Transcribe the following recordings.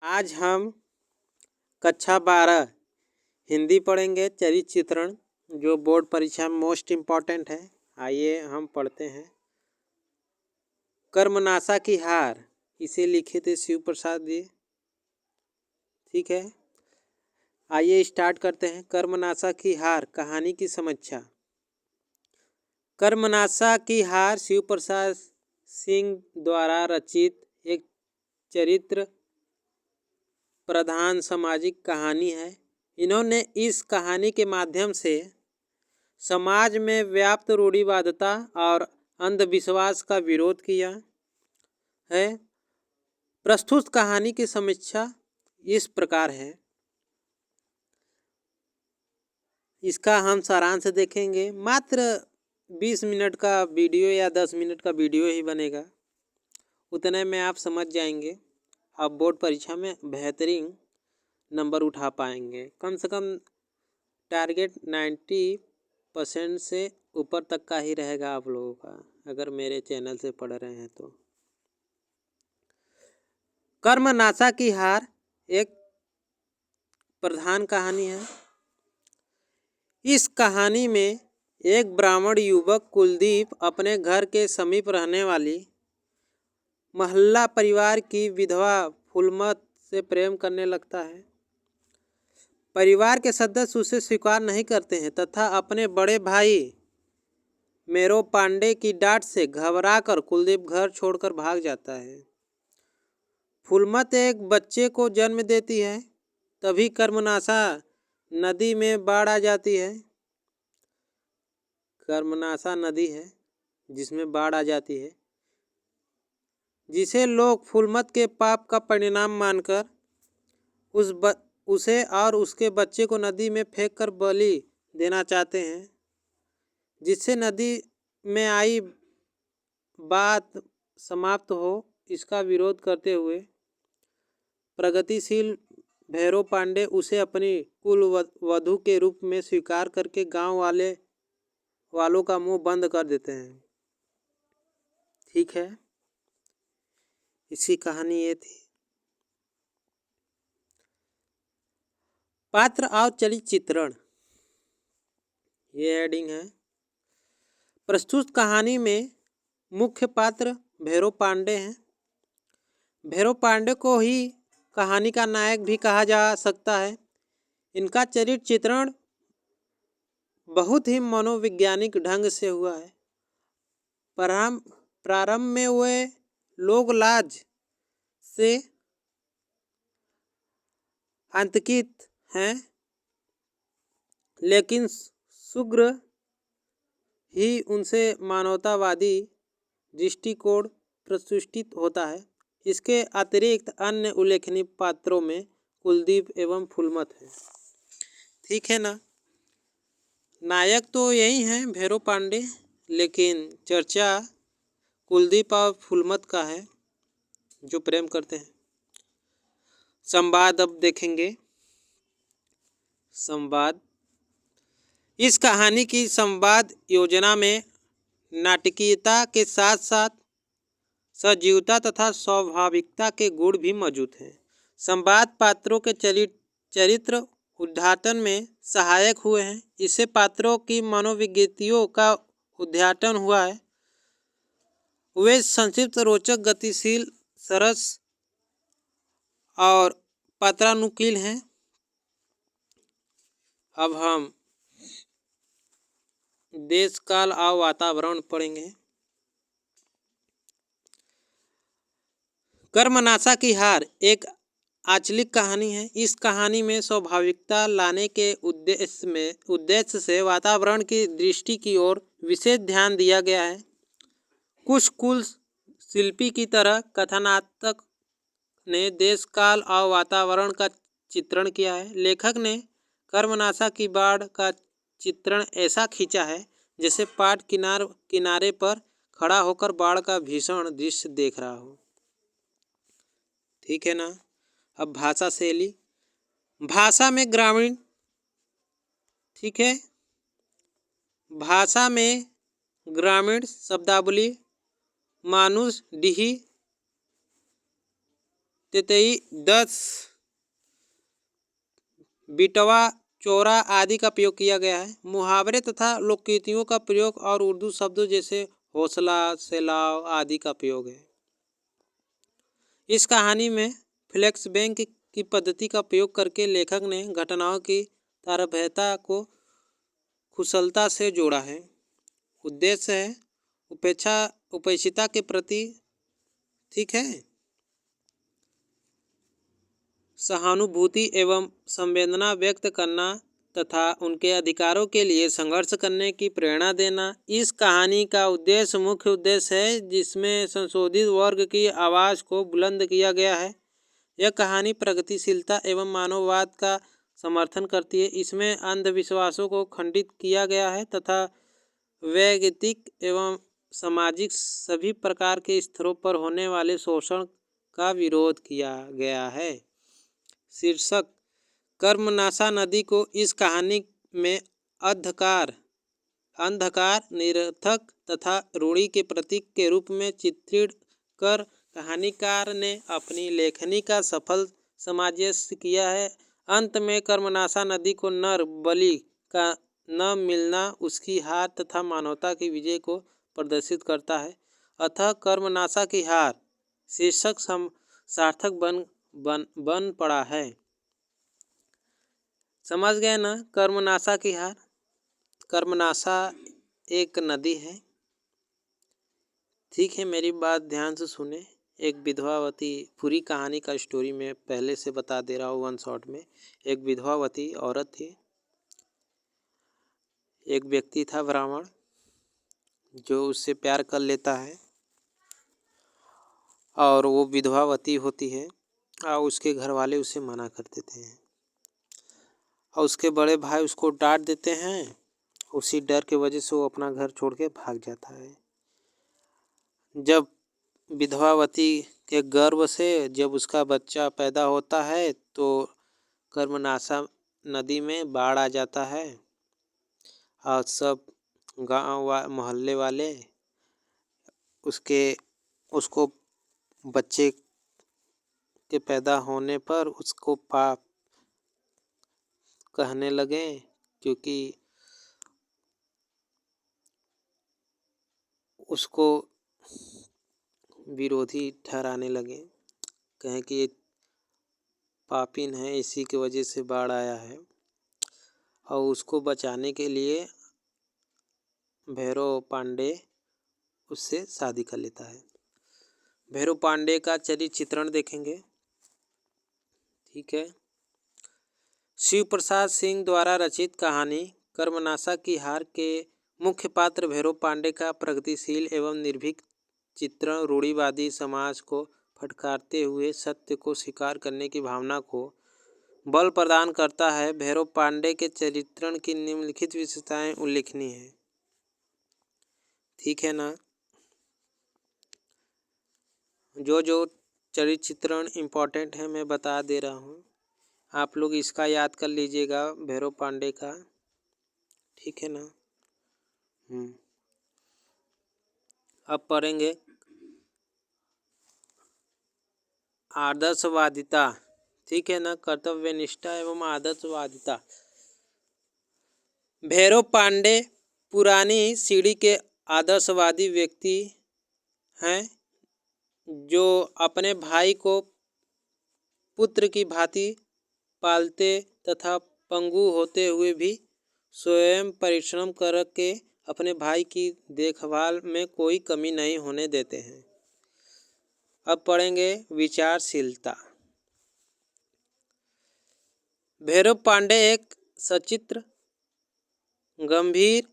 आज हम कक्षा 12 हिंदी पढ़ेंगे। चरित्र चित्रण जो बोर्ड परीक्षा में मोस्ट इम्पॉर्टेंट है। आइए हम पढ़ते हैं। कर्मनाशा की हार, इसे लिखे थे शिव प्रसाद जी। ठीक है, आइए स्टार्ट करते हैं। कर्मनाशा की हार कहानी की समीक्षा। कर्मनाशा की हार शिव प्रसाद सिंह द्वारा रचित एक चरित्र प्रधान सामाजिक कहानी है। इन्होंने इस कहानी के माध्यम से समाज में व्याप्त रूढ़िवादिता और अंधविश्वास का विरोध किया है। प्रस्तुत कहानी की समीक्षा इस प्रकार है। इसका हम सारांश देखेंगे। मात्र 20 मिनट का वीडियो या 10 मिनट का वीडियो ही बनेगा, उतने में आप समझ जाएंगे। आप बोर्ड परीक्षा में बेहतरीन नंबर उठा पाएंगे। कम से कम टारगेट 90% से ऊपर तक का ही रहेगा आप लोगों का, अगर मेरे चैनल से पढ़ रहे हैं तो। कर्मनाशा की हार एक प्रधान कहानी है। इस कहानी में एक ब्राह्मण युवक कुलदीप अपने घर के समीप रहने वाली महल्ला परिवार की विधवा फूलमत से प्रेम करने लगता है। परिवार के सदस्य उसे स्वीकार नहीं करते हैं तथा अपने बड़े भाई मेरो पांडे की डांट से घबराकर कुलदीप घर छोड़कर भाग जाता है। फूलमत एक बच्चे को जन्म देती है। तभी कर्मनाशा नदी में बाढ़ आ जाती है। कर्मनाशा नदी है जिसमें बाढ़ आ जाती है, जिसे लोग फूलमत के पाप का परिणाम मानकर उसे और उसके बच्चे को नदी में फेंककर बलि देना चाहते हैं, जिससे नदी में आई बात समाप्त हो। इसका विरोध करते हुए प्रगतिशील भैरव पांडे उसे अपनी कुल वधू के रूप में स्वीकार करके गांव वालों का मुंह बंद कर देते हैं। ठीक है, इसकी कहानी ये थी। पात्र और चरित्र चित्रण, ये हेडिंग है। प्रस्तुत कहानी में मुख्य पात्र भैरव पांडे हैं। भैरव पांडे को ही कहानी का नायक भी कहा जा सकता है। इनका चरित्र चित्रण बहुत ही मनोवैज्ञानिक ढंग से हुआ है। प्रारंभ में वे लोग लाज से आतंकित हैं, लेकिन शीघ्र ही उनसे मानवतावादी दृष्टिकोण प्रस्तुत होता है। इसके अतिरिक्त अन्य उल्लेखनीय पात्रों में कुलदीप एवं फूलमत है। ठीक है ना, नायक तो यही हैं भैरव पांडे, लेकिन चर्चा कुलदीप और फूलमत का है जो प्रेम करते हैं। संवाद अब देखेंगे। संवाद, इस कहानी की संवाद योजना में नाटकीयता के साथ साथ सजीवता तथा स्वाभाविकता के गुण भी मौजूद हैं। संवाद पात्रों के चरित्र उद्घाटन में सहायक हुए हैं। इससे पात्रों की मनोविज्ञतियों का उद्घाटन हुआ है। वे संक्षिप्त, रोचक, गतिशील, सरस और पात्रानुकूल हैं। अब हम देश काल और वातावरण पढ़ेंगे। कर्मनाशा की हार एक आंचलिक कहानी है। इस कहानी में स्वाभाविकता लाने के उद्देश्य से वातावरण की दृष्टि की ओर विशेष ध्यान दिया गया है। कुछ कुल शिल्पी की तरह कथानात्मक ने देश काल और वातावरण का चित्रण किया है। लेखक ने कर्मनाशा की बाढ़ का चित्रण ऐसा खींचा है जैसे पाठ किनारे पर खड़ा होकर बाढ़ का भीषण दृश्य देख रहा हो। ठीक है ना। अब भाषा शैली, भाषा में ग्रामीण, ठीक है, भाषा में ग्रामीण शब्दावली, मानुष, डीही, तेतई, 10, बिटवा, चौरा आदि का प्रयोग किया गया है। मुहावरे तथा लोकगीतियों का प्रयोग और उर्दू शब्दों जैसे हौसला, सैलाव आदि का प्रयोग है। इस कहानी में फ्लैशबैक की पद्धति का प्रयोग करके लेखक ने घटनाओं की तारतम्यता को कुशलता से जोड़ा है। उद्देश्य है उपेक्षिता के प्रति, ठीक है, सहानुभूति एवं संवेदना व्यक्त करना तथा उनके अधिकारों के लिए संघर्ष करने की प्रेरणा देना। इस कहानी का उद्देश्य मुख्य उद्देश्य है जिसमें संशोधित वर्ग की आवाज़ को बुलंद किया गया है। यह कहानी प्रगतिशीलता एवं मानववाद का समर्थन करती है। इसमें अंधविश्वासों को खंडित किया गया है तथा वैयक्तिक एवं सामाजिक सभी प्रकार के स्तरों पर होने वाले शोषण का विरोध किया गया है। शीर्षक: कर्मनाशा नदी को इस कहानी में अंधकार, निरर्थक तथा रूढ़ि के प्रतीक के रूप में चित्रित कर कहानीकार ने अपनी लेखनी का सफल सामंजस्य किया है। अंत में कर्मनाशा नदी को नर बलि का न मिलना उसकी हार तथा मानवता की विजय को प्रदर्शित करता है। अतः कर्मनाशा की हार शीर्षक सार्थक बन पड़ा है। समझ गए ना? कर्मनाशा की हार। कर्मनाशा एक नदी है, ठीक है। मेरी बात ध्यान से सुने। एक विधवावती, पूरी कहानी का स्टोरी मैं पहले से बता दे रहा हूँ वन शॉट में। एक विधवावती औरत थी। एक व्यक्ति था ब्राह्मण जो उससे प्यार कर लेता है और वो विधवावती होती है और उसके घर वाले उसे मना कर देते हैं और उसके बड़े भाई उसको डांट देते हैं। उसी डर के वजह से वो अपना घर छोड़ के भाग जाता है। जब विधवावती के गर्भ से जब उसका बच्चा पैदा होता है तो कर्मनाशा नदी में बाढ़ आ जाता है और सब गांव मोहल्ले वाले उसको बच्चे के पैदा होने पर उसको पाप कहने लगे, क्योंकि उसको विरोधी ठहराने लगे। कहें कि ये पापीन है, इसी की वजह से बाढ़ आया है। और उसको बचाने के लिए भैरव पांडे उससे शादी कर लेता है। भैरव पांडे का चरित्र चित्रण देखेंगे, ठीक है। शिव प्रसाद सिंह द्वारा रचित कहानी कर्मनाशा की हार के मुख्य पात्र भैरव पांडे का प्रगतिशील एवं निर्भीक चित्रण रूढ़िवादी समाज को फटकारते हुए सत्य को स्वीकार करने की भावना को बल प्रदान करता है। भैरव पांडे के चरित्रण की निम्नलिखित विशेषताएं उल्लेखनीय हैं, ठीक है ना। जो चरित्र चित्रण इम्पोर्टेंट है मैं बता दे रहा हूँ, आप लोग इसका याद कर लीजिएगा भैरव पांडे का, ठीक है ना। अब पढ़ेंगे आदर्शवादिता, ठीक है ना। कर्तव्यनिष्ठा एवं आदर्शवादिता। भैरव पांडे पुरानी सीढ़ी के आदर्शवादी व्यक्ति हैं जो अपने भाई को पुत्र की भांति पालते तथा पंगु होते हुए भी स्वयं परिश्रम करके अपने भाई की देखभाल में कोई कमी नहीं होने देते हैं। अब पढ़ेंगे विचारशीलता। भैरव पांडे एक सचित्र, गंभीर,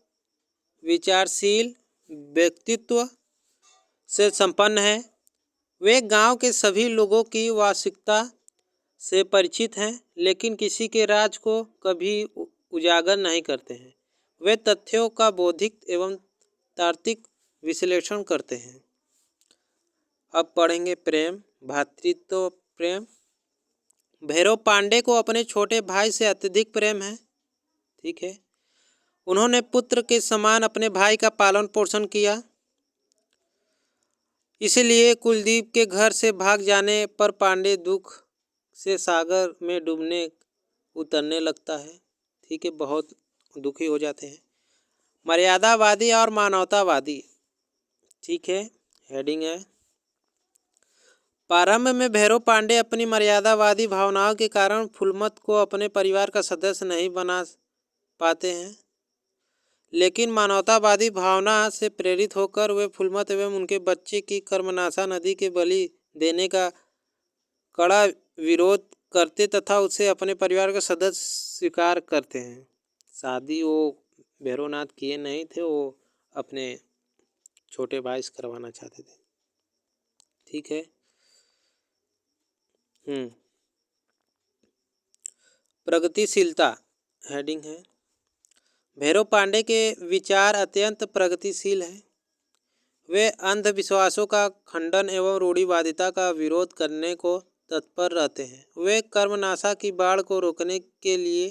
विचारशील व्यक्तित्व से संपन्न है। वे गांव के सभी लोगों की वास्तविकता से परिचित हैं, लेकिन किसी के राज को कभी उजागर नहीं करते हैं। वे तथ्यों का बौद्धिक एवं तार्किक विश्लेषण करते हैं। अब पढ़ेंगे प्रेम, भ्रातृत्व प्रेम। भैरव पांडे को अपने छोटे भाई से अत्यधिक प्रेम है, ठीक है। उन्होंने पुत्र के समान अपने भाई का पालन पोषण किया। इसलिए कुलदीप के घर से भाग जाने पर पांडे दुख से सागर में डूबने उतरने लगता है। ठीक है, बहुत दुखी हो जाते हैं। मर्यादावादी और मानवतावादी, ठीक है, हेडिंग है। प्रारंभ में भैरव पांडे अपनी मर्यादावादी भावनाओं के कारण फुलमत को अपने परिवार का सदस्य नहीं बना पाते हैं, लेकिन मानवतावादी भावना से प्रेरित होकर वे फुलमत एवं उनके बच्चे की कर्मनाशा नदी के बलि देने का कड़ा विरोध करते तथा उसे अपने परिवार का सदस्य स्वीकार करते हैं। शादी वो भैरवनाथ किए नहीं थे, वो अपने छोटे भाई से करवाना चाहते थे। ठीक है। प्रगतिशीलता, हेडिंग है। भैरव पांडे के विचार अत्यंत प्रगतिशील हैं। वे अंधविश्वासों का खंडन एवं रूढ़िवादिता का विरोध करने को तत्पर रहते हैं। वे कर्मनाशा की बाढ़ को रोकने के लिए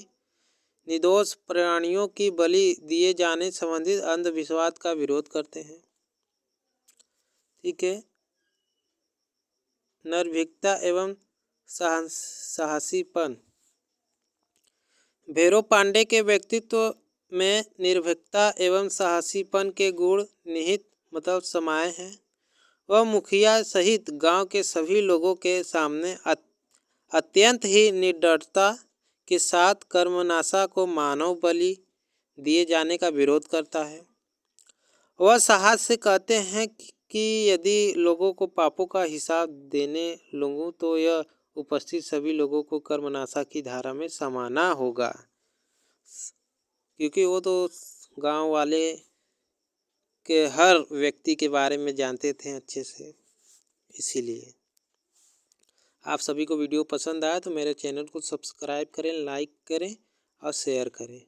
निर्दोष प्राणियों की बलि दिए जाने संबंधित अंधविश्वास का विरोध करते हैं। ठीक है। निर्भीकता एवं साहसीपन, भैरव पांडे के व्यक्तित्व में निर्भीकता एवं साहसीपन के गुण निहित समाये हैं। वह मुखिया सहित गांव के सभी लोगों के सामने अत्यंत ही निडरता के साथ कर्मनाशा को मानव बलि दिए जाने का विरोध करता है। वह साहस से कहते हैं कि यदि लोगों को पापों का हिसाब देने लगूं तो यह उपस्थित सभी लोगों को कर्मनाशा की धारा में समाना होगा, क्योंकि वो तो गांव वाले के हर व्यक्ति के बारे में जानते थे अच्छे से। इसीलिए आप सभी को वीडियो पसंद आया तो मेरे चैनल को सब्सक्राइब करें, लाइक करें और शेयर करें।